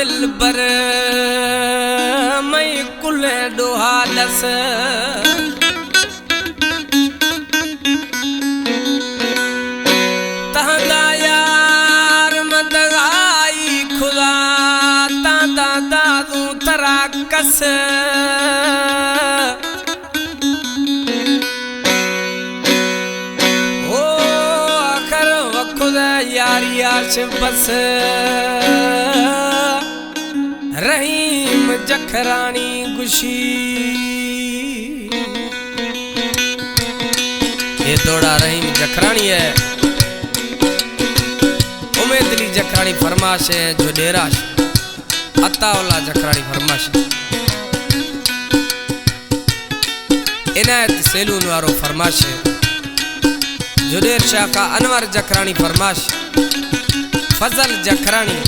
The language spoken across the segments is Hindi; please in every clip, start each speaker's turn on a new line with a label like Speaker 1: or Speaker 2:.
Speaker 1: दिल बर मई कुले डोहालस तहदा यार मदगाई खुदा तादा दादू तराकस यारियाश बस रहीम जखरानी गुशी ये दौड़ा रहीम जखरानी है उमेदली जखरानी फरमाश है जो डेराश अताउल्ला जखरानी फरमाश इनायत सैलून वारो फरमाश है जुडेर शाह का अनवर जखरानी फरमाश फजल जखरानी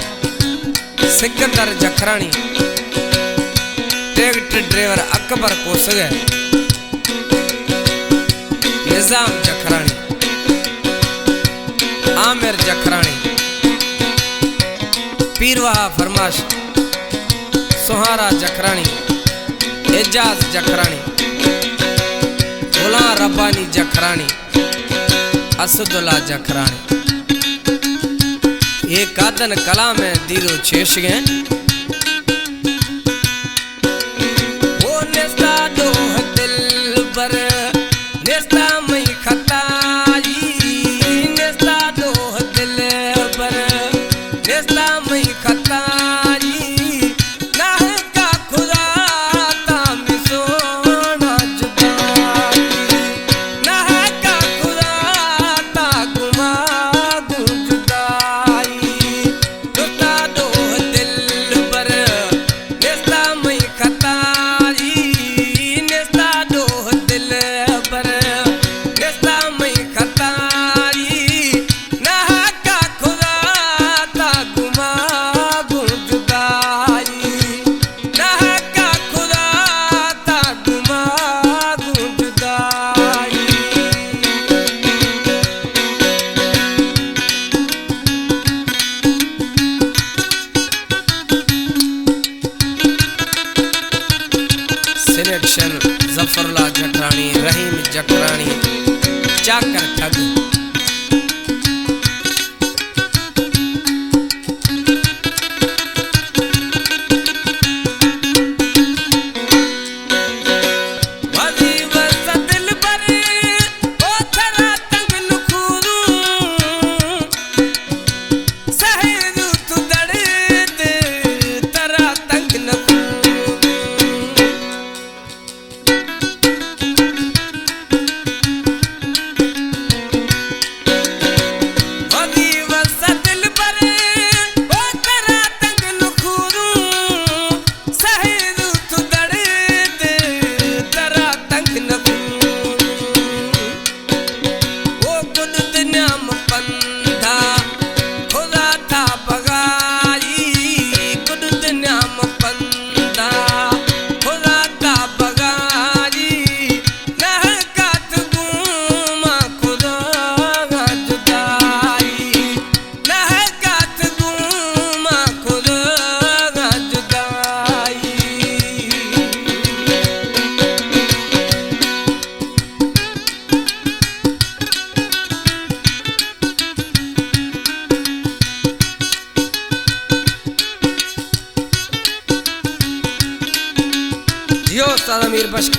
Speaker 1: सिकंदर जखरानी ट्रैक्टर ड्राइवर अकबर कोसगे निजाम जखरानी आमिर जखरानी पीरवाहा फरमाश सुहारा जखरानी एजाज जखरानी गुलाम रब्बानी जखरानी असदुल्ला जखरानी ये कादन कला में दीरो छेश गए वो नेस्ता दो दिल बर नेस्ता मई खताई नेस्ता दो दिल बर नेस्ता मई खताई ना का खुदा ताम सोना जुदाई ना का खुदा ता गुमा जुदाई नेस्ता दो दिल बर नेस्ता मई खताई नेस्ता दो दिल बर नेस्ता मई खताई ना का खुदा ता गुमा जुदाई ना का खुदा ता गुमा जुदाई सिलेक्शन जफरला जखरानी रहीम जखरानी चाकर ठग जियो उस्ताद अमीर बख्श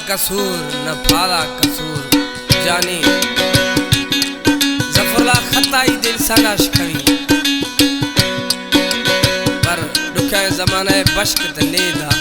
Speaker 1: कसूर न फाला कसूर जानी जफरुल्लाह खताई दिल सानाश कवी पर दुखे जमाने बश्क ते नींद